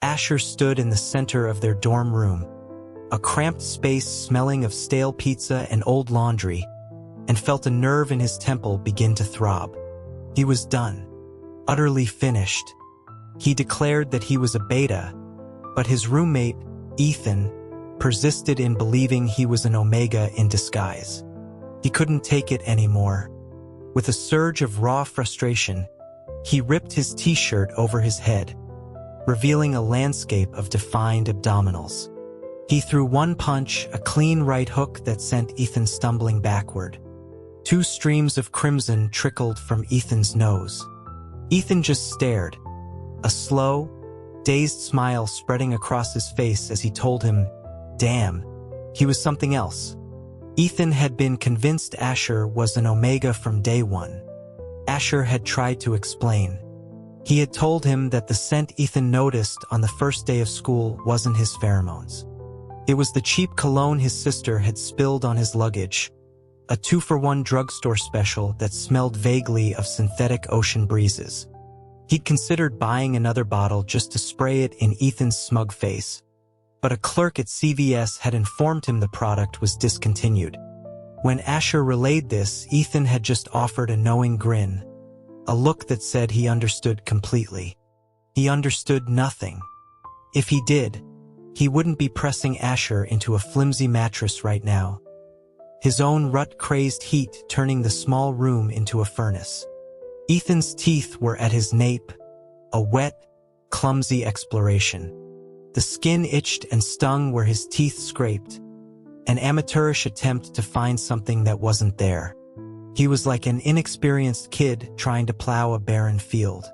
Asher stood in the center of their dorm room, a cramped space smelling of stale pizza and old laundry, and felt a nerve in his temple begin to throb. He was done, utterly finished. He declared that he was a beta, but his roommate, Ethan, persisted in believing he was an omega in disguise. He couldn't take it anymore. With a surge of raw frustration, he ripped his t-shirt over his head, revealing a landscape of defined abdominals. He threw one punch, a clean right hook that sent Ethan stumbling backward. 2 streams of crimson trickled from Ethan's nose. Ethan just stared, a slow, dazed smile spreading across his face as he told him, damn, he was something else. Ethan had been convinced Asher was an omega from day one. Asher had tried to explain. He had told him that the scent Ethan noticed on the first day of school wasn't his pheromones. It was the cheap cologne his sister had spilled on his luggage, a 2-for-1 drugstore special that smelled vaguely of synthetic ocean breezes. He'd considered buying another bottle just to spray it in Ethan's smug face, but a clerk at CVS had informed him the product was discontinued. When Asher relayed this, Ethan had just offered a knowing grin, a look that said he understood completely. He understood nothing. If he did, he wouldn't be pressing Asher into a flimsy mattress right now. His own rut-crazed heat turning the small room into a furnace. Ethan's teeth were at his nape, a wet, clumsy exploration. The skin itched and stung where his teeth scraped, an amateurish attempt to find something that wasn't there. He was like an inexperienced kid trying to plow a barren field.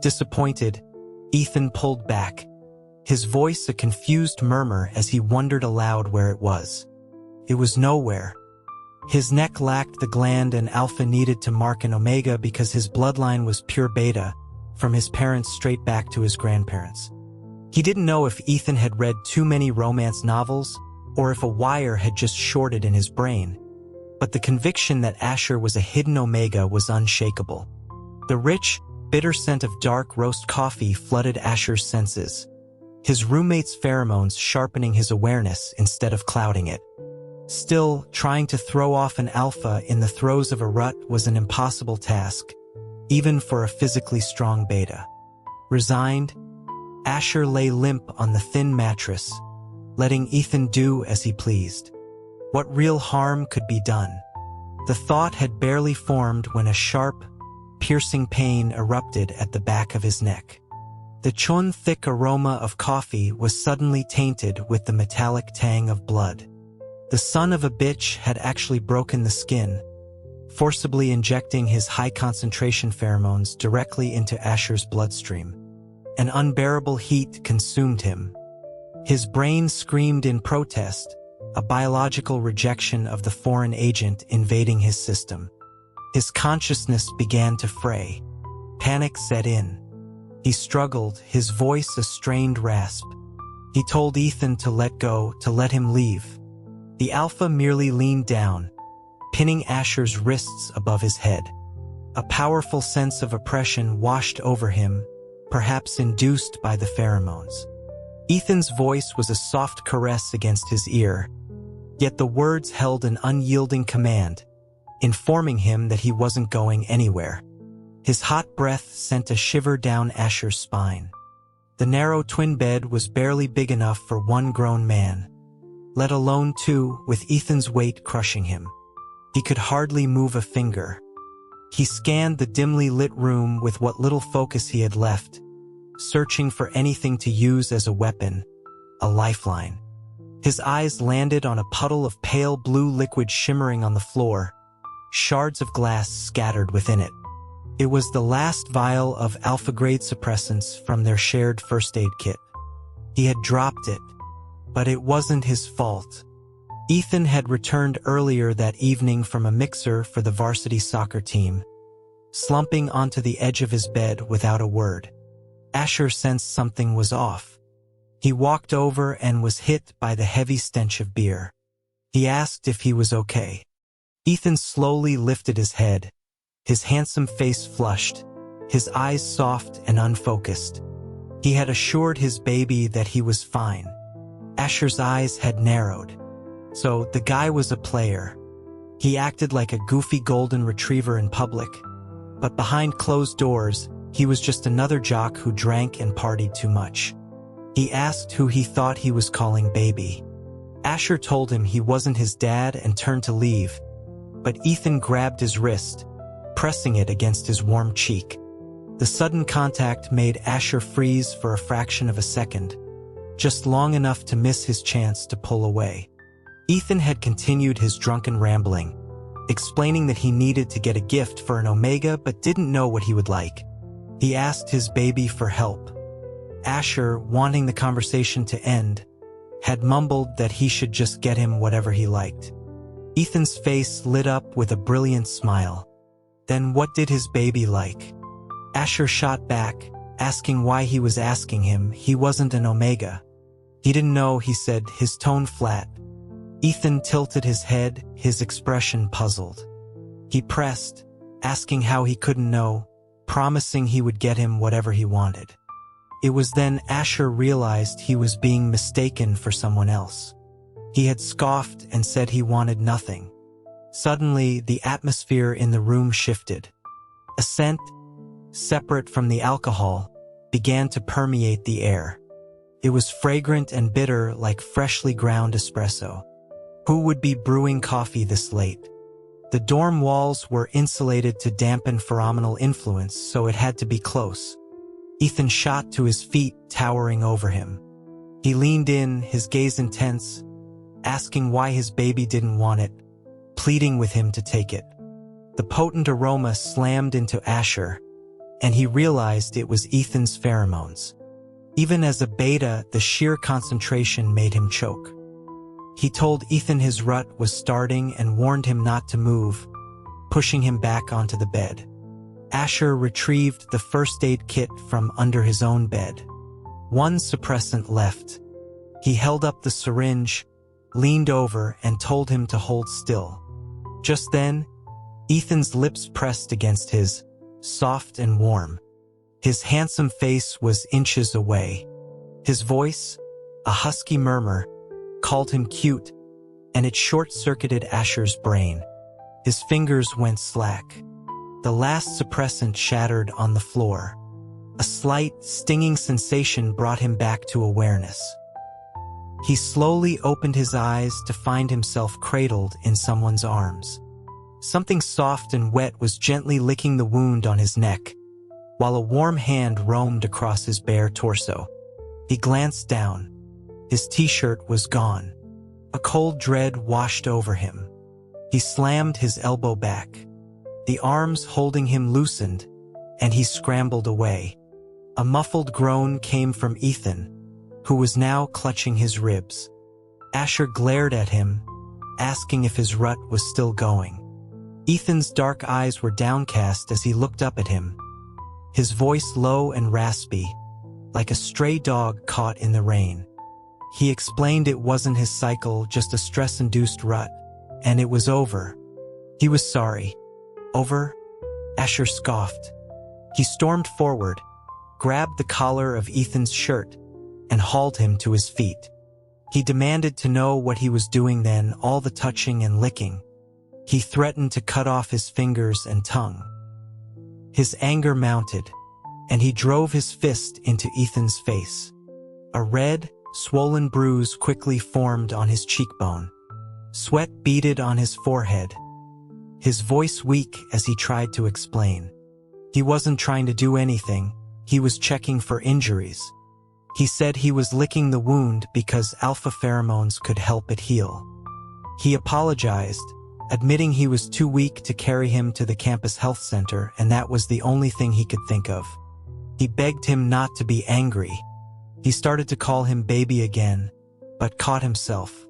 Disappointed, Ethan pulled back, his voice a confused murmur as he wondered aloud where it was. It was nowhere. His neck lacked the gland an alpha needed to mark an omega because his bloodline was pure beta, from his parents straight back to his grandparents. He didn't know if Ethan had read too many romance novels or if a wire had just shorted in his brain, but the conviction that Asher was a hidden omega was unshakable. The rich, bitter scent of dark roast coffee flooded Asher's senses, his roommate's pheromones sharpening his awareness instead of clouding it. Still, trying to throw off an alpha in the throes of a rut was an impossible task, even for a physically strong beta. Resigned, Asher lay limp on the thin mattress, letting Ethan do as he pleased. What real harm could be done? The thought had barely formed when a sharp, piercing pain erupted at the back of his neck. The chun-thick aroma of coffee was suddenly tainted with the metallic tang of blood. The son of a bitch had actually broken the skin, forcibly injecting his high-concentration pheromones directly into Asher's bloodstream. An unbearable heat consumed him. His brain screamed in protest, a biological rejection of the foreign agent invading his system. His consciousness began to fray. Panic set in. He struggled, his voice a strained rasp. He told Ethan to let go, to let him leave. The alpha merely leaned down, pinning Asher's wrists above his head. A powerful sense of oppression washed over him, perhaps induced by the pheromones. Ethan's voice was a soft caress against his ear, yet the words held an unyielding command, informing him that he wasn't going anywhere. His hot breath sent a shiver down Asher's spine. The narrow twin bed was barely big enough for one grown man, let alone 2 with Ethan's weight crushing him. He could hardly move a finger. He scanned the dimly lit room with what little focus he had left, searching for anything to use as a weapon, a lifeline. His eyes landed on a puddle of pale blue liquid shimmering on the floor, shards of glass scattered within it. It was the last vial of alpha-grade suppressants from their shared first aid kit. He had dropped it, but it wasn't his fault. Ethan had returned earlier that evening from a mixer for the varsity soccer team, slumping onto the edge of his bed without a word. Asher sensed something was off. He walked over and was hit by the heavy stench of beer. He asked if he was okay. Ethan slowly lifted his head, his handsome face flushed, his eyes soft and unfocused. He had assured his baby that he was fine. Asher's eyes had narrowed. So the guy was a player. He acted like a goofy golden retriever in public, but behind closed doors, he was just another jock who drank and partied too much. He asked who he thought he was calling baby. Asher told him he wasn't his dad and turned to leave, but Ethan grabbed his wrist, pressing it against his warm cheek. The sudden contact made Asher freeze for a fraction of a second, just long enough to miss his chance to pull away. Ethan had continued his drunken rambling, explaining that he needed to get a gift for an Omega but didn't know what he would like. He asked his baby for help. Asher, wanting the conversation to end, had mumbled that he should just get him whatever he liked. Ethan's face lit up with a brilliant smile. Then what did his baby like? Asher shot back, asking why he was asking him. He wasn't an Omega. He didn't know, he said, his tone flat. Ethan tilted his head, his expression puzzled. He pressed, asking how he couldn't know, promising he would get him whatever he wanted. It was then Asher realized he was being mistaken for someone else. He had scoffed and said he wanted nothing. Suddenly, the atmosphere in the room shifted. A scent, separate from the alcohol, began to permeate the air. It was fragrant and bitter like freshly ground espresso. Who would be brewing coffee this late? The dorm walls were insulated to dampen pheromonal influence, so it had to be close. Ethan shot to his feet, towering over him. He leaned in, his gaze intense, asking why his baby didn't want it, pleading with him to take it. The potent aroma slammed into Asher, and he realized it was Ethan's pheromones. Even as a beta, the sheer concentration made him choke. He told Ethan his rut was starting and warned him not to move, pushing him back onto the bed. Asher retrieved the first aid kit from under his own bed. One suppressant left. He held up the syringe, leaned over, and told him to hold still. Just then, Ethan's lips pressed against his, soft and warm. His handsome face was inches away. His voice, a husky murmur, called him cute, and it short-circuited Asher's brain. His fingers went slack. The last suppressant shattered on the floor. A slight, stinging sensation brought him back to awareness. He slowly opened his eyes to find himself cradled in someone's arms. Something soft and wet was gently licking the wound on his neck, while a warm hand roamed across his bare torso. He glanced down. His t-shirt was gone. A cold dread washed over him. He slammed his elbow back. The arms holding him loosened, and he scrambled away. A muffled groan came from Ethan, who was now clutching his ribs. Asher glared at him, asking if his rut was still going. Ethan's dark eyes were downcast as he looked up at him, his voice low and raspy, like a stray dog caught in the rain. He explained it wasn't his cycle, just a stress-induced rut, and it was over. He was sorry. Over? Asher scoffed. He stormed forward, grabbed the collar of Ethan's shirt, and hauled him to his feet. He demanded to know what he was doing then, all the touching and licking. He threatened to cut off his fingers and tongue. His anger mounted, and he drove his fist into Ethan's face. A red, swollen bruise quickly formed on his cheekbone. Sweat beaded on his forehead. His voice weak as he tried to explain. He wasn't trying to do anything, he was checking for injuries. He said he was licking the wound because alpha pheromones could help it heal. He apologized, admitting he was too weak to carry him to the campus health center, and that was the only thing he could think of. He begged him not to be angry. He started to call him baby again, but caught himself.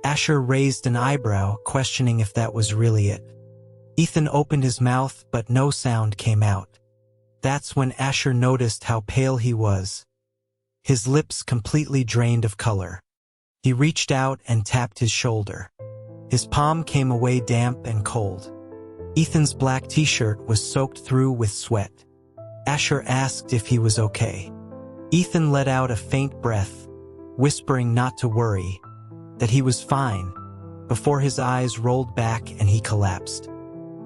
Asher raised an eyebrow, questioning if that was really it. Ethan opened his mouth, but no sound came out. That's when Asher noticed how pale he was. His lips completely drained of color. He reached out and tapped his shoulder. His palm came away damp and cold. Ethan's black t-shirt was soaked through with sweat. Asher asked if he was okay. Ethan let out a faint breath, whispering not to worry, that he was fine, before his eyes rolled back and he collapsed.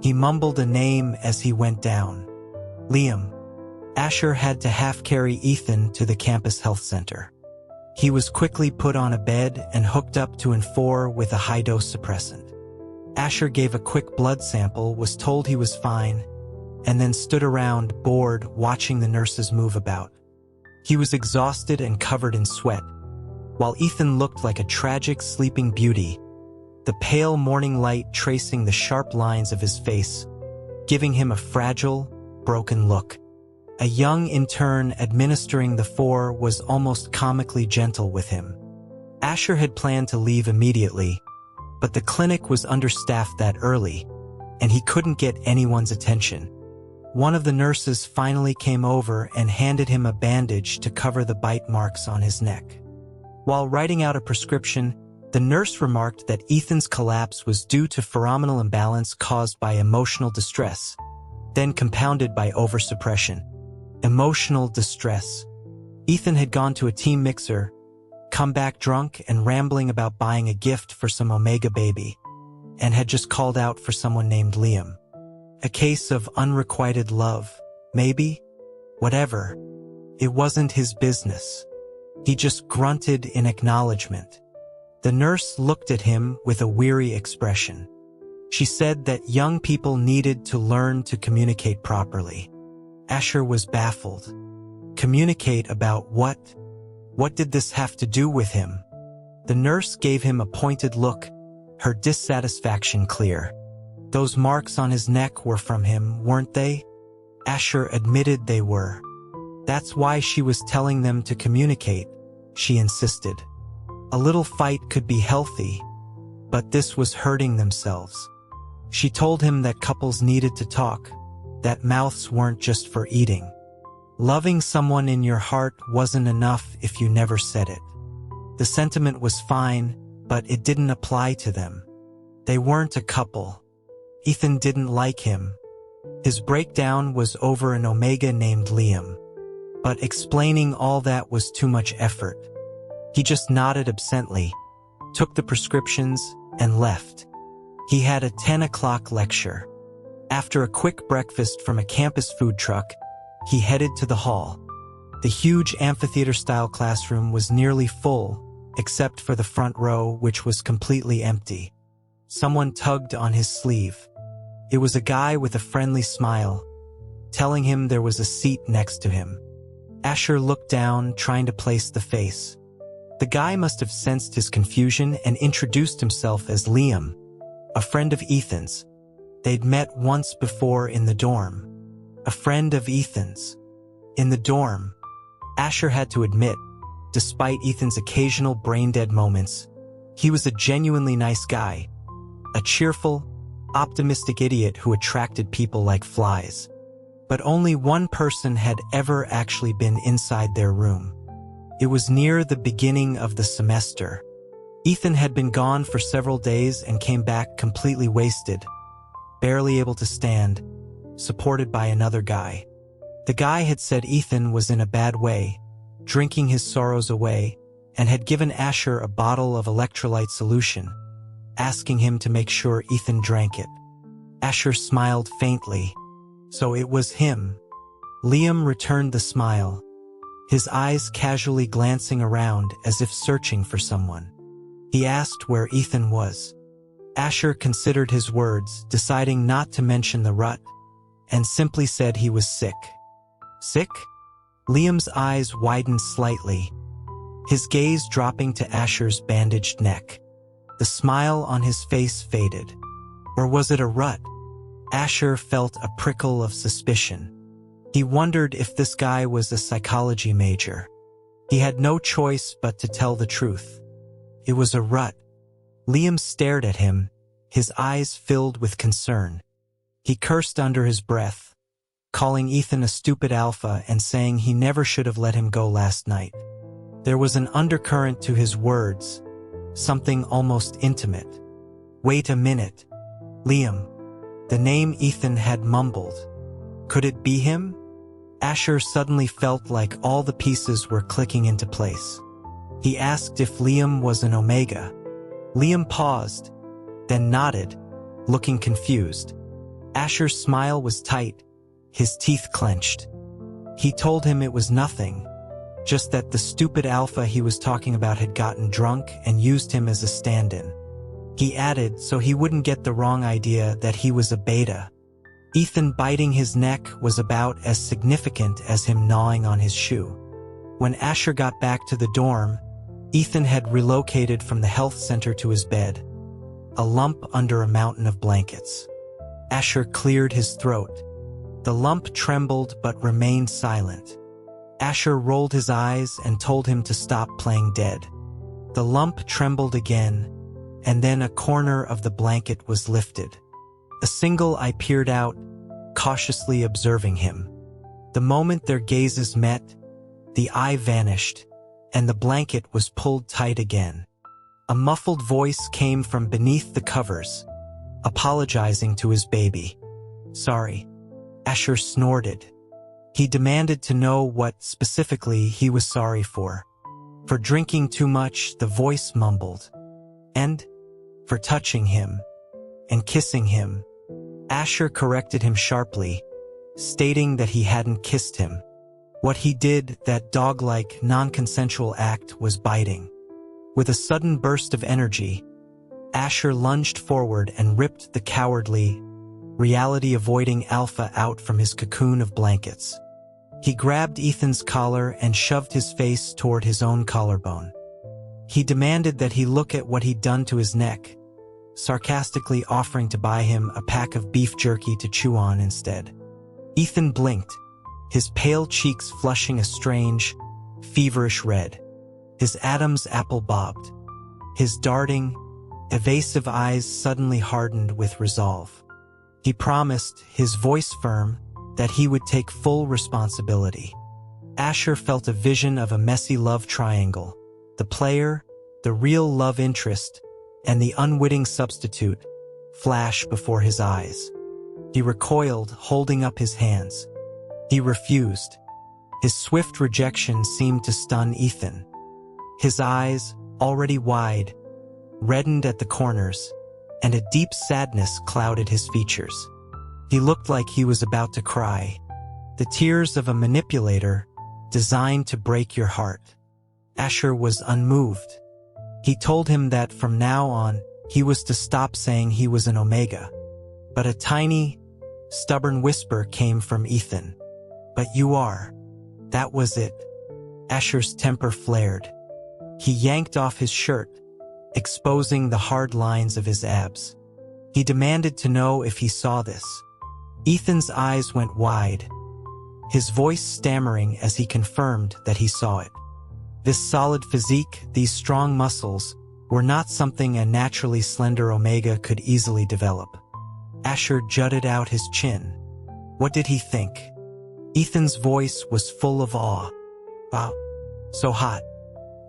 He mumbled a name as he went down. Liam. Asher had to half-carry Ethan to the campus health center. He was quickly put on a bed and hooked up to N4 with a high-dose suppressant. Asher gave a quick blood sample, was told he was fine, and then stood around, bored, watching the nurses move about. He was exhausted and covered in sweat, while Ethan looked like a tragic sleeping beauty, the pale morning light tracing the sharp lines of his face, giving him a fragile, broken look. A young intern administering the 4 was almost comically gentle with him. Asher had planned to leave immediately, but the clinic was understaffed that early, and he couldn't get anyone's attention. One of the nurses finally came over and handed him a bandage to cover the bite marks on his neck. While writing out a prescription, the nurse remarked that Ethan's collapse was due to pheromonal imbalance caused by emotional distress, then compounded by oversuppression. Emotional distress. Ethan had gone to a team mixer, come back drunk and rambling about buying a gift for some Omega baby, and had just called out for someone named Liam. A case of unrequited love, maybe? Whatever. It wasn't his business. He just grunted in acknowledgement. The nurse looked at him with a weary expression. She said that young people needed to learn to communicate properly. Asher was baffled. Communicate about what? What did this have to do with him? The nurse gave him a pointed look, her dissatisfaction clear. Those marks on his neck were from him, weren't they? Asher admitted they were. That's why she was telling them to communicate, she insisted. A little fight could be healthy, but this was hurting themselves. She told him that couples needed to talk, that mouths weren't just for eating. Loving someone in your heart wasn't enough if you never said it. The sentiment was fine, but it didn't apply to them. They weren't a couple. Ethan didn't like him. His breakdown was over an Omega named Liam. But explaining all that was too much effort. He just nodded absently, took the prescriptions, and left. He had a 10 o'clock lecture. After a quick breakfast from a campus food truck, he headed to the hall. The huge amphitheater-style classroom was nearly full, except for the front row, which was completely empty. Someone tugged on his sleeve. It was a guy with a friendly smile, telling him there was a seat next to him. Asher looked down, trying to place the face. The guy must have sensed his confusion and introduced himself as Liam, a friend of Ethan's. They'd met once before in the dorm. A friend of Ethan's. In the dorm. Asher had to admit, despite Ethan's occasional brain-dead moments, he was a genuinely nice guy. A cheerful, optimistic idiot who attracted people like flies. But only one person had ever actually been inside their room. It was near the beginning of the semester. Ethan had been gone for several days and came back completely wasted, barely able to stand, supported by another guy. The guy had said Ethan was in a bad way, drinking his sorrows away, and had given Asher a bottle of electrolyte solution, asking him to make sure Ethan drank it. Asher smiled faintly. So it was him. Liam returned the smile, his eyes casually glancing around as if searching for someone. He asked where Ethan was. Asher considered his words, deciding not to mention the rut, and simply said he was sick. Sick? Liam's eyes widened slightly, his gaze dropping to Asher's bandaged neck. The smile on his face faded. Or was it a rut? Asher felt a prickle of suspicion. He wondered if this guy was a psychology major. He had no choice but to tell the truth. It was a rut. Liam stared at him, his eyes filled with concern. He cursed under his breath, calling Ethan a stupid alpha and saying he never should have let him go last night. There was an undercurrent to his words, something almost intimate. Wait a minute. Liam. The name Ethan had mumbled. Could it be him? Asher suddenly felt like all the pieces were clicking into place. He asked if Liam was an Omega. Liam paused, then nodded, looking confused. Asher's smile was tight, his teeth clenched. He told him it was nothing, just that the stupid alpha he was talking about had gotten drunk and used him as a stand-in. He added so he wouldn't get the wrong idea that he was a beta. Ethan biting his neck was about as significant as him gnawing on his shoe. When Asher got back to the dorm, Ethan had relocated from the health center to his bed, a lump under a mountain of blankets. Asher cleared his throat. The lump trembled but remained silent. Asher rolled his eyes and told him to stop playing dead. The lump trembled again, and then a corner of the blanket was lifted. A single eye peered out, cautiously observing him. The moment their gazes met, the eye vanished, and the blanket was pulled tight again. A muffled voice came from beneath the covers, apologizing to his baby. "Sorry." Asher snorted. He demanded to know what specifically he was sorry for. For drinking too much, the voice mumbled. And for touching him and kissing him. Asher corrected him sharply, stating that he hadn't kissed him. What he did, that dog-like, non-consensual act, was biting. With a sudden burst of energy, Asher lunged forward and ripped the cowardly, reality-avoiding alpha out from his cocoon of blankets. He grabbed Ethan's collar and shoved his face toward his own collarbone. He demanded that he look at what he'd done to his neck, sarcastically offering to buy him a pack of beef jerky to chew on instead. Ethan blinked, his pale cheeks flushing a strange, feverish red. His Adam's apple bobbed. His darting, evasive eyes suddenly hardened with resolve. He promised, his voice firm, that he would take full responsibility. Asher felt a vision of a messy love triangle, the player, the real love interest, and the unwitting substitute, flash before his eyes. He recoiled, holding up his hands. He refused. His swift rejection seemed to stun Ethan. His eyes, already wide, reddened at the corners, and a deep sadness clouded his features. He looked like he was about to cry, the tears of a manipulator designed to break your heart. Asher was unmoved. He told him that from now on, he was to stop saying he was an Omega. But a tiny, stubborn whisper came from Ethan. "But you are." That was it. Asher's temper flared. He yanked off his shirt, exposing the hard lines of his abs. He demanded to know if he saw this. Ethan's eyes went wide, his voice stammering as he confirmed that he saw it. This solid physique, these strong muscles, were not something a naturally slender Omega could easily develop. Asher jutted out his chin. What did he think? Ethan's voice was full of awe. "Wow, so hot."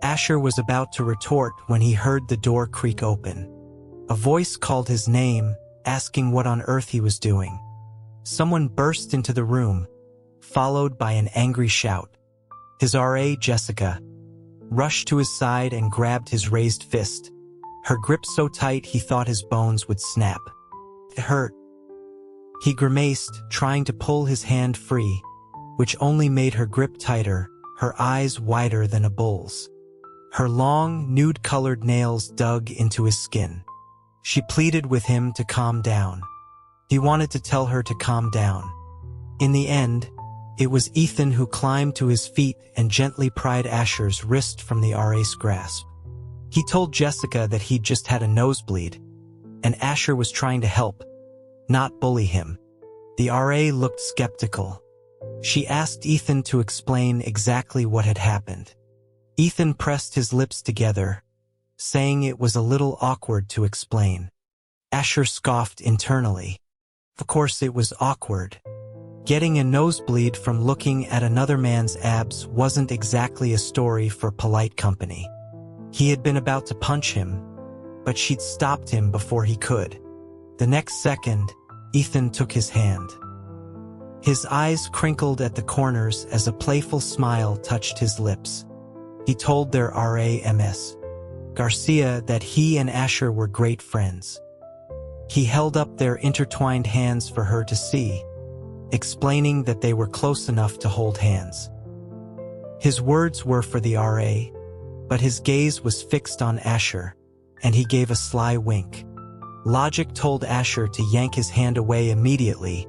Asher was about to retort when he heard the door creak open. A voice called his name, asking what on earth he was doing. Someone burst into the room, followed by an angry shout. His RA, Jessica, rushed to his side and grabbed his raised fist, her grip so tight he thought his bones would snap. It hurt. He grimaced, trying to pull his hand free, which only made her grip tighter, her eyes wider than a bull's. Her long, nude-colored nails dug into his skin. She pleaded with him to calm down. He wanted to tell her to calm down. In the end, it was Ethan who climbed to his feet and gently pried Asher's wrist from the RA's grasp. He told Jessica that he'd just had a nosebleed, and Asher was trying to help, not bully him. The RA looked skeptical. She asked Ethan to explain exactly what had happened. Ethan pressed his lips together, saying it was a little awkward to explain. Asher scoffed internally. Of course it was awkward. Getting a nosebleed from looking at another man's abs wasn't exactly a story for polite company. He had been about to punch him, but she'd stopped him before he could. The next second, Ethan took his hand. His eyes crinkled at the corners as a playful smile touched his lips. He told their RAMS, Garcia, that he and Asher were great friends. He held up their intertwined hands for her to see, explaining that they were close enough to hold hands. His words were for the RA, but his gaze was fixed on Asher, and he gave a sly wink. Logic told Asher to yank his hand away immediately,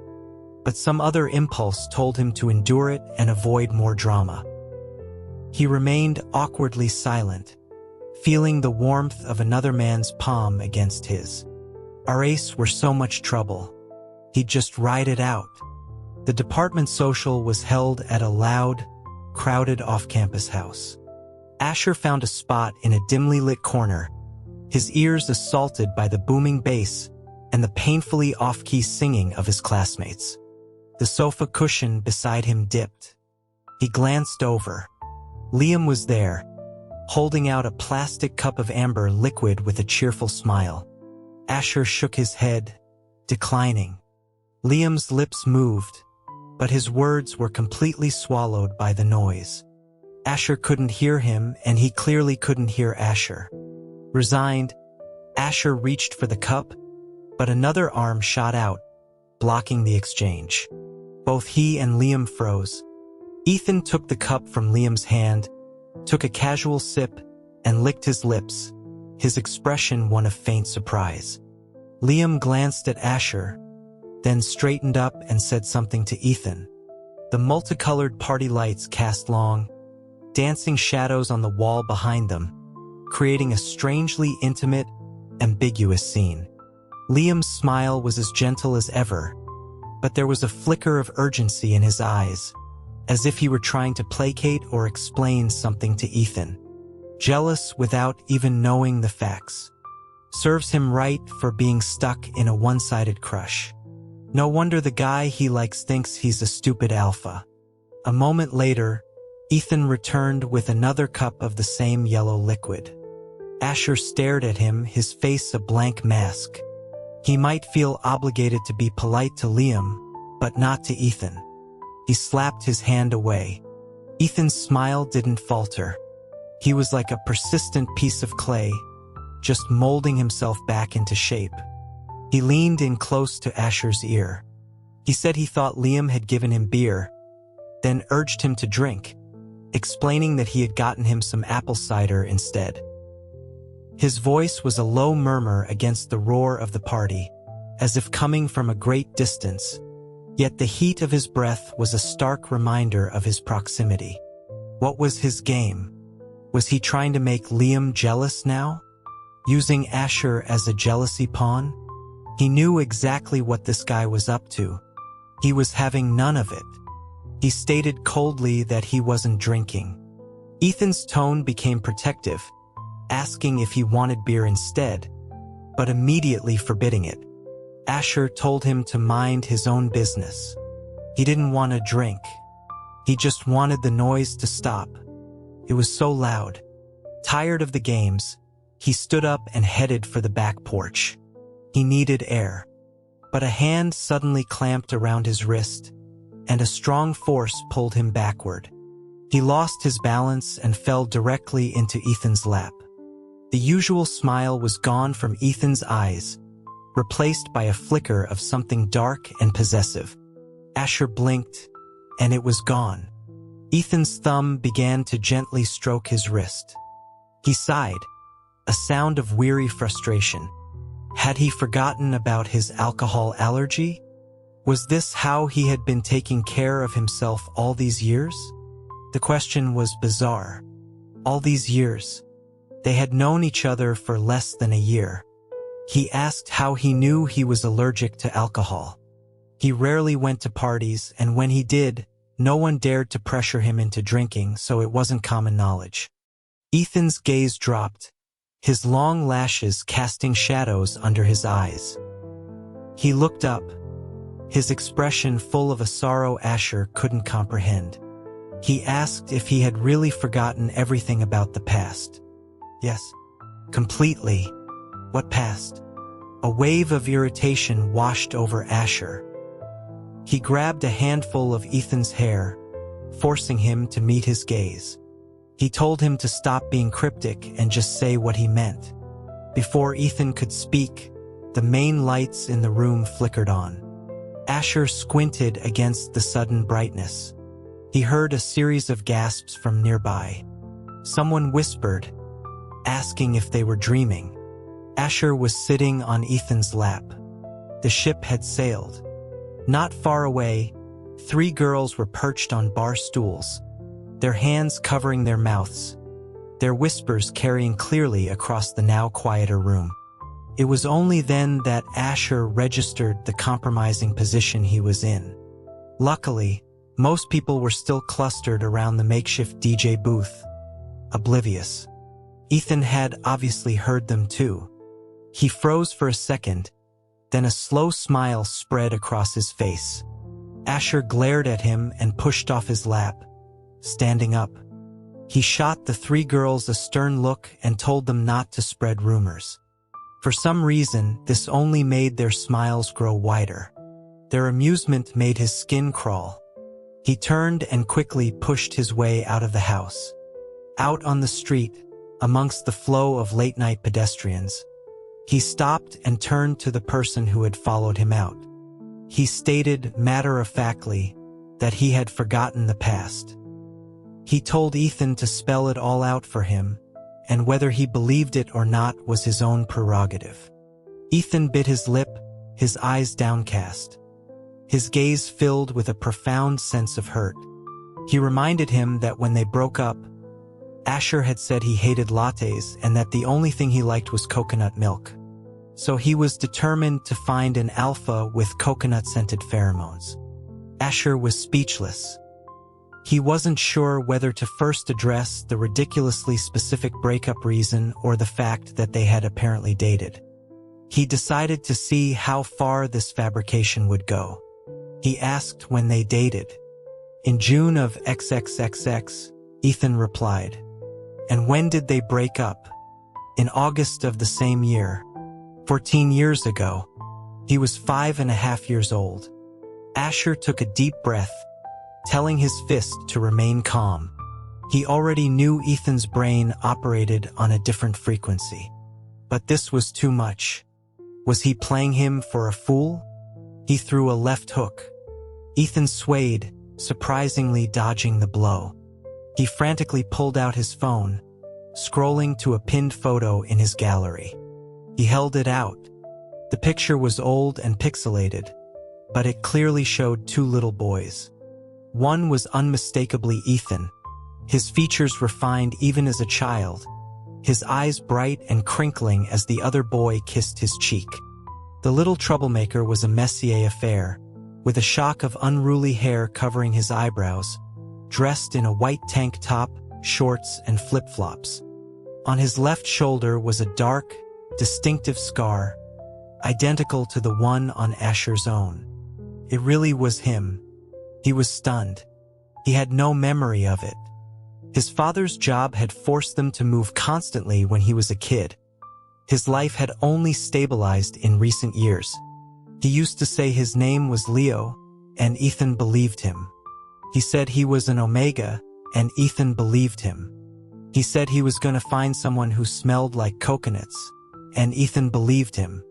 but some other impulse told him to endure it and avoid more drama. He remained awkwardly silent, feeling the warmth of another man's palm against his. RAs were so much trouble. He'd just ride it out. The department social was held at a loud, crowded off-campus house. Asher found a spot in a dimly lit corner, his ears assaulted by the booming bass and the painfully off-key singing of his classmates. The sofa cushion beside him dipped. He glanced over. Liam was there, holding out a plastic cup of amber liquid with a cheerful smile. Asher shook his head, declining. Liam's lips moved, but his words were completely swallowed by the noise. Asher couldn't hear him, and he clearly couldn't hear Asher. Resigned, Asher reached for the cup, but another arm shot out, blocking the exchange. Both he and Liam froze. Ethan took the cup from Liam's hand, took a casual sip, and licked his lips, his expression one of faint surprise. Liam glanced at Asher, then straightened up and said something to Ethan. The multicolored party lights cast long, dancing shadows on the wall behind them, creating a strangely intimate, ambiguous scene. Liam's smile was as gentle as ever, but there was a flicker of urgency in his eyes, as if he were trying to placate or explain something to Ethan. Jealous without even knowing the facts. Serves him right for being stuck in a one-sided crush. No wonder the guy he likes thinks he's a stupid alpha. A moment later, Ethan returned with another cup of the same yellow liquid. Asher stared at him, his face a blank mask. He might feel obligated to be polite to Liam, but not to Ethan. He slapped his hand away. Ethan's smile didn't falter. He was like a persistent piece of clay, just molding himself back into shape. He leaned in close to Asher's ear. He said he thought Liam had given him beer, then urged him to drink, explaining that he had gotten him some apple cider instead. His voice was a low murmur against the roar of the party, as if coming from a great distance, yet the heat of his breath was a stark reminder of his proximity. What was his game? Was he trying to make Liam jealous now? Using Asher as a jealousy pawn? He knew exactly what this guy was up to. He was having none of it. He stated coldly that he wasn't drinking. Ethan's tone became protective, asking if he wanted beer instead, but immediately forbidding it. Asher told him to mind his own business. He didn't want a drink. He just wanted the noise to stop. It was so loud. Tired of the games, he stood up and headed for the back porch. He needed air. But a hand suddenly clamped around his wrist, and a strong force pulled him backward. He lost his balance and fell directly into Ethan's lap. The usual smile was gone from Ethan's eyes, replaced by a flicker of something dark and possessive. Asher blinked, and it was gone. Ethan's thumb began to gently stroke his wrist. He sighed, a sound of weary frustration. Had he forgotten about his alcohol allergy? Was this how he had been taking care of himself all these years? The question was bizarre. All these years. They had known each other for less than a year. He asked how he knew he was allergic to alcohol. He rarely went to parties, and when he did, no one dared to pressure him into drinking, so it wasn't common knowledge. Ethan's gaze dropped, his long lashes casting shadows under his eyes. He looked up, his expression full of a sorrow Asher couldn't comprehend. He asked if he had really forgotten everything about the past. Yes, completely. What past? A wave of irritation washed over Asher. He grabbed a handful of Ethan's hair, forcing him to meet his gaze. He told him to stop being cryptic and just say what he meant. Before Ethan could speak, the main lights in the room flickered on. Asher squinted against the sudden brightness. He heard a series of gasps from nearby. Someone whispered, asking if they were dreaming. Asher was sitting on Ethan's lap. The ship had sailed. Not far away, 3 girls were perched on bar stools, their hands covering their mouths, their whispers carrying clearly across the now quieter room. It was only then that Asher registered the compromising position he was in. Luckily, most people were still clustered around the makeshift DJ booth, oblivious. Ethan had obviously heard them too. He froze for a second, then a slow smile spread across his face. Asher glared at him and pushed off his lap, standing up. He shot the 3 girls a stern look and told them not to spread rumors. For some reason, this only made their smiles grow wider. Their amusement made his skin crawl. He turned and quickly pushed his way out of the house. Out on the street, amongst the flow of late-night pedestrians, he stopped and turned to the person who had followed him out. He stated matter-of-factly that he had forgotten the past. He told Ethan to spell it all out for him, and whether he believed it or not was his own prerogative. Ethan bit his lip, his eyes downcast. His gaze filled with a profound sense of hurt. He reminded him that when they broke up, Asher had said he hated lattes and that the only thing he liked was coconut milk. So he was determined to find an alpha with coconut-scented pheromones. Asher was speechless. He wasn't sure whether to first address the ridiculously specific breakup reason or the fact that they had apparently dated. He decided to see how far this fabrication would go. He asked when they dated. In June of XXXX, Ethan replied. And when did they break up? In August of the same year. 14 years ago. He was 5.5 years old. Asher took a deep breath, telling his fist to remain calm. He already knew Ethan's brain operated on a different frequency. But this was too much. Was he playing him for a fool? He threw a left hook. Ethan swayed, surprisingly dodging the blow. He frantically pulled out his phone, scrolling to a pinned photo in his gallery. He held it out. The picture was old and pixelated, but it clearly showed 2 little boys. One was unmistakably Ethan, his features refined even as a child, his eyes bright and crinkling as the other boy kissed his cheek. The little troublemaker was a Messier affair, with a shock of unruly hair covering his eyebrows, dressed in a white tank top, shorts, and flip-flops. On his left shoulder was a dark, distinctive scar, identical to the one on Asher's own. It really was him. He was stunned. He had no memory of it. His father's job had forced them to move constantly when he was a kid. His life had only stabilized in recent years. He used to say his name was Leo, and Ethan believed him. He said he was an Omega, and Ethan believed him. He said he was going to find someone who smelled like coconuts, and Ethan believed him.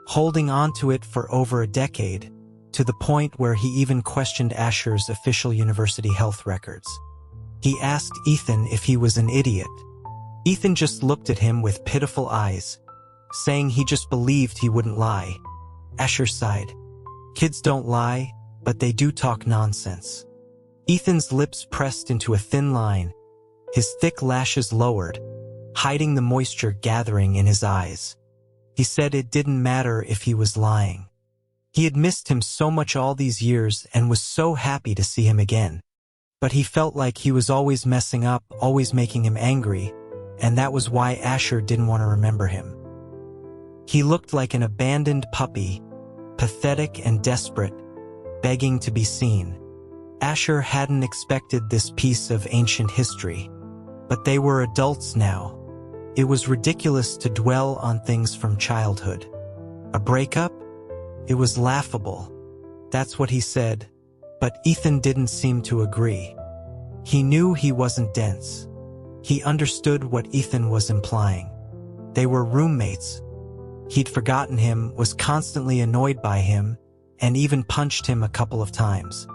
Holding on to it for over a decade, to the point where he even questioned Asher's official university health records. He asked Ethan if he was an idiot. Ethan just looked at him with pitiful eyes, saying he just believed he wouldn't lie. Asher sighed. Kids don't lie, but they do talk nonsense. Ethan's lips pressed into a thin line, his thick lashes lowered, hiding the moisture gathering in his eyes. He said it didn't matter if he was lying. He had missed him so much all these years and was so happy to see him again. But he felt like he was always messing up, always making him angry, and that was why Asher didn't want to remember him. He looked like an abandoned puppy, pathetic and desperate, begging to be seen. Asher hadn't expected this piece of ancient history, but they were adults now. It was ridiculous to dwell on things from childhood. A breakup? It was laughable. That's what he said, but Ethan didn't seem to agree. He knew he wasn't dense. He understood what Ethan was implying. They were roommates. He'd forgotten him, was constantly annoyed by him, and even punched him a couple of times.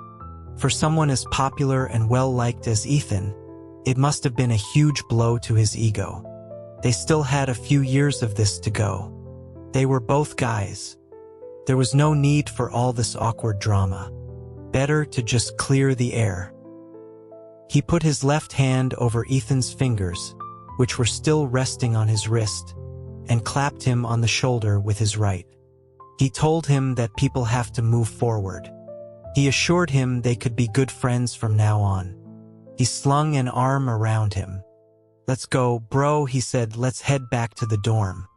For someone as popular and well-liked as Ethan, it must have been a huge blow to his ego. They still had a few years of this to go. They were both guys. There was no need for all this awkward drama. Better to just clear the air. He put his left hand over Ethan's fingers, which were still resting on his wrist, and clapped him on the shoulder with his right. He told him that people have to move forward. He assured him they could be good friends from now on. He slung an arm around him. "Let's go, bro," he said. "Let's head back to the dorm."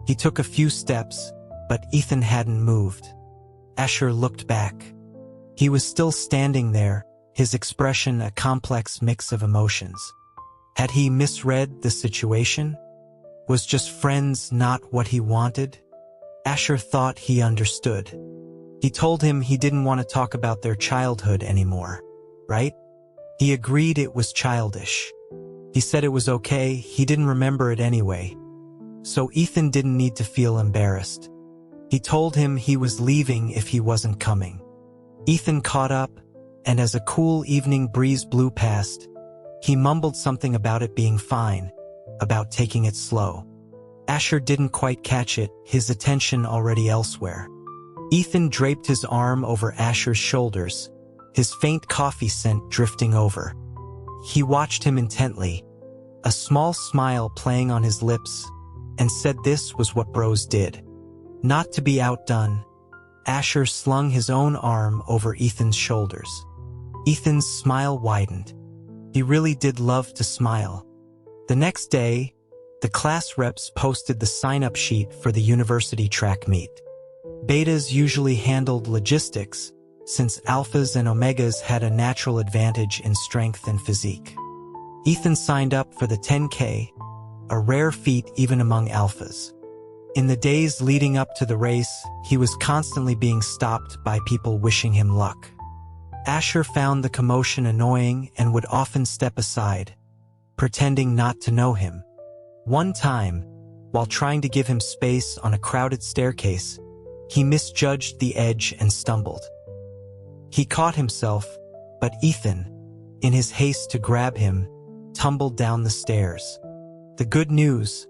He took a few steps, but Ethan hadn't moved. Asher looked back. He was still standing there, his expression a complex mix of emotions. Had he misread the situation? Was just friends not what he wanted? Asher thought he understood. He told him he didn't want to talk about their childhood anymore, right? He agreed it was childish. He said it was okay, he didn't remember it anyway. So Ethan didn't need to feel embarrassed. He told him he was leaving if he wasn't coming. Ethan caught up, and as a cool evening breeze blew past, he mumbled something about it being fine, about taking it slow. Asher didn't quite catch it, his attention already elsewhere. Ethan draped his arm over Asher's shoulders, his faint coffee scent drifting over. He watched him intently, a small smile playing on his lips, and said this was what bros did. Not to be outdone, Asher slung his own arm over Ethan's shoulders. Ethan's smile widened. He really did love to smile. The next day, the class reps posted the sign-up sheet for the university track meet. Betas usually handled logistics, since alphas and omegas had a natural advantage in strength and physique. Ethan signed up for the 10K, a rare feat even among alphas. In the days leading up to the race, he was constantly being stopped by people wishing him luck. Asher found the commotion annoying and would often step aside, pretending not to know him. One time, while trying to give him space on a crowded staircase, he misjudged the edge and stumbled. He caught himself, but Ethan, in his haste to grab him, tumbled down the stairs. The good news: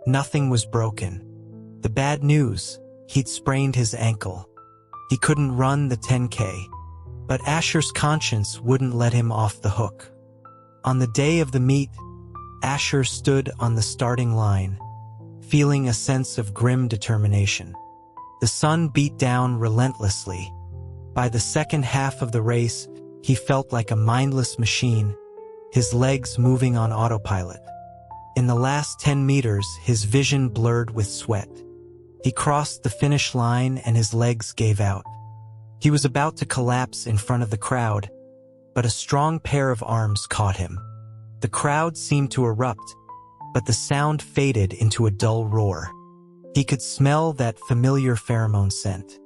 nothing was broken. The bad news: he'd sprained his ankle. He couldn't run the 10K, but Asher's conscience wouldn't let him off the hook. On the day of the meet, Asher stood on the starting line, feeling a sense of grim determination. The sun beat down relentlessly. By the second half of the race, he felt like a mindless machine, his legs moving on autopilot. In the last 10 meters, his vision blurred with sweat. He crossed the finish line and his legs gave out. He was about to collapse in front of the crowd, but a strong pair of arms caught him. The crowd seemed to erupt, but the sound faded into a dull roar. He could smell that familiar pheromone scent.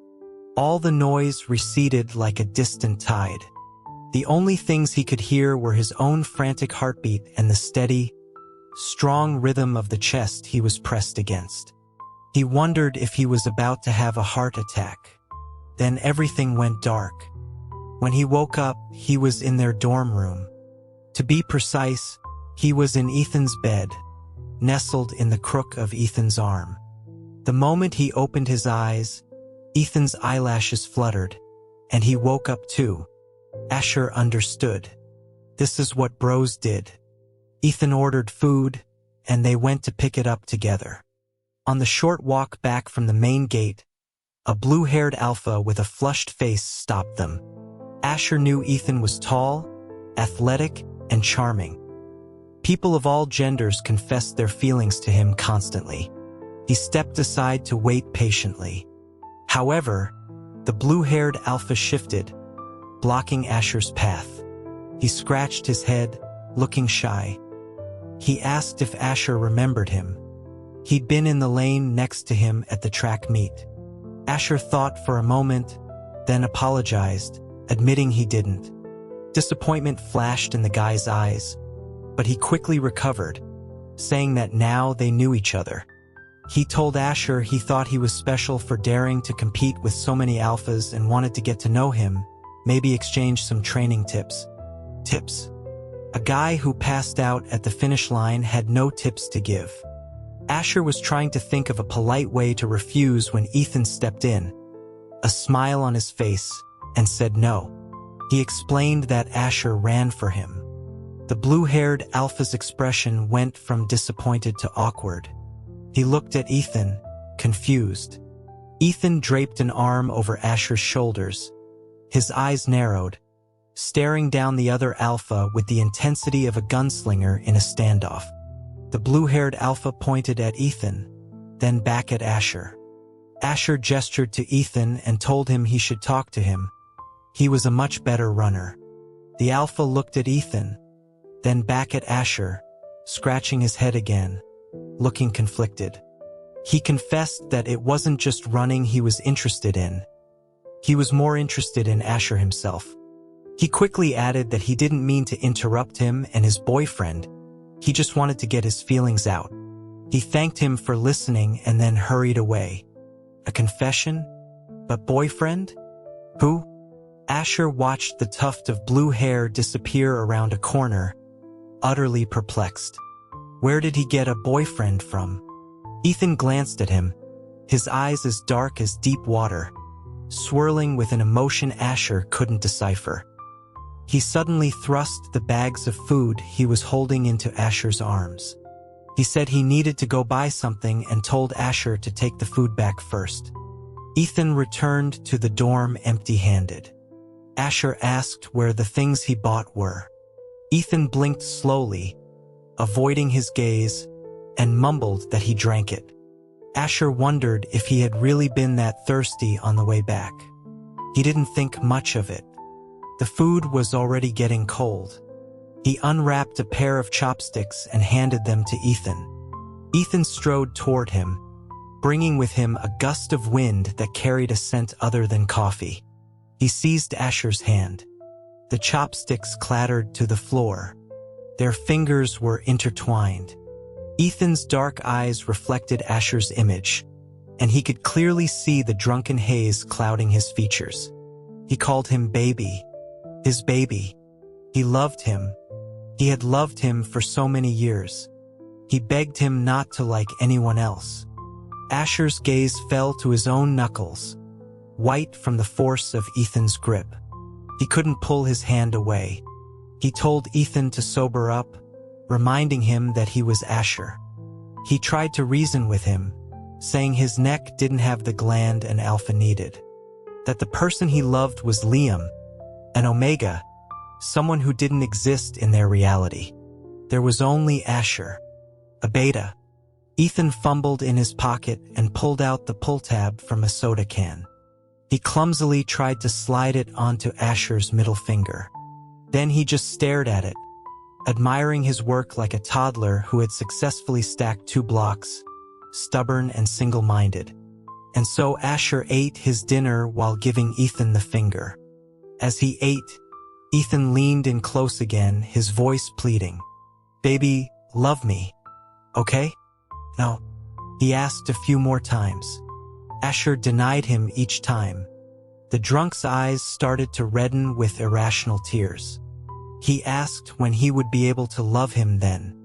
All the noise receded like a distant tide. The only things he could hear were his own frantic heartbeat and the steady, strong rhythm of the chest he was pressed against. He wondered if he was about to have a heart attack. Then everything went dark. When he woke up, he was in their dorm room. To be precise, he was in Ethan's bed, nestled in the crook of Ethan's arm. The moment he opened his eyes, Ethan's eyelashes fluttered, and he woke up too. Asher understood. This is what bros did. Ethan ordered food, and they went to pick it up together. On the short walk back from the main gate, a blue-haired alpha with a flushed face stopped them. Asher knew Ethan was tall, athletic, and charming. People of all genders confessed their feelings to him constantly. He stepped aside to wait patiently. However, the blue-haired alpha shifted, blocking Asher's path. He scratched his head, looking shy. He asked if Asher remembered him. He'd been in the lane next to him at the track meet. Asher thought for a moment, then apologized, admitting he didn't. Disappointment flashed in the guy's eyes, but he quickly recovered, saying that now they knew each other. He told Asher he thought he was special for daring to compete with so many alphas and wanted to get to know him, maybe exchange some training tips. Tips. A guy who passed out at the finish line had no tips to give. Asher was trying to think of a polite way to refuse when Ethan stepped in, a smile on his face, and said no. He explained that Asher ran for him. The blue-haired alpha's expression went from disappointed to awkward. He looked at Ethan, confused. Ethan draped an arm over Asher's shoulders. His eyes narrowed, staring down the other alpha with the intensity of a gunslinger in a standoff. The blue-haired alpha pointed at Ethan, then back at Asher. Asher gestured to Ethan and told him he should talk to him. He was a much better runner. The alpha looked at Ethan, then back at Asher, scratching his head again, looking conflicted. He confessed that it wasn't just running he was interested in. He was more interested in Asher himself. He quickly added that he didn't mean to interrupt him and his boyfriend. He just wanted to get his feelings out. He thanked him for listening and then hurried away. A confession? But boyfriend? Who? Asher watched the tuft of blue hair disappear around a corner, utterly perplexed. Where did he get a boyfriend from? Ethan glanced at him, his eyes as dark as deep water, swirling with an emotion Asher couldn't decipher. He suddenly thrust the bags of food he was holding into Asher's arms. He said he needed to go buy something and told Asher to take the food back first. Ethan returned to the dorm empty-handed. Asher asked where the things he bought were. Ethan blinked slowly, avoiding his gaze, and mumbled that he drank it. Asher wondered if he had really been that thirsty on the way back. He didn't think much of it. The food was already getting cold. He unwrapped a pair of chopsticks and handed them to Ethan. Ethan strode toward him, bringing with him a gust of wind that carried a scent other than coffee. He seized Asher's hand. The chopsticks clattered to the floor. Their fingers were intertwined. Ethan's dark eyes reflected Asher's image, and he could clearly see the drunken haze clouding his features. He called him baby. His baby. He loved him. He had loved him for so many years. He begged him not to like anyone else. Asher's gaze fell to his own knuckles, white from the force of Ethan's grip. He couldn't pull his hand away. He told Ethan to sober up, reminding him that he was Asher. He tried to reason with him, saying his neck didn't have the gland an alpha needed. That the person he loved was Liam, an omega, someone who didn't exist in their reality. There was only Asher, a beta. Ethan fumbled in his pocket and pulled out the pull tab from a soda can. He clumsily tried to slide it onto Asher's middle finger. Then he just stared at it, admiring his work like a toddler who had successfully stacked 2 blocks, stubborn and single-minded. And so Asher ate his dinner while giving Ethan the finger. As he ate, Ethan leaned in close again, his voice pleading. "Baby, love me. Okay?" "No," he asked a few more times. Asher denied him each time. The drunk's eyes started to redden with irrational tears. He asked when he would be able to love him then.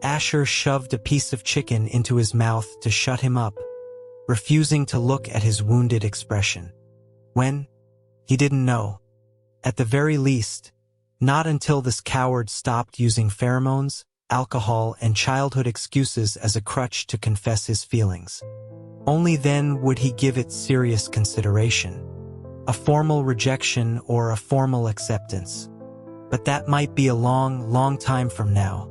Asher shoved a piece of chicken into his mouth to shut him up, refusing to look at his wounded expression. When? He didn't know. At the very least, not until this coward stopped using pheromones, alcohol, and childhood excuses as a crutch to confess his feelings. Only then would he give it serious consideration. A formal rejection or a formal acceptance. But that might be a long, long time from now.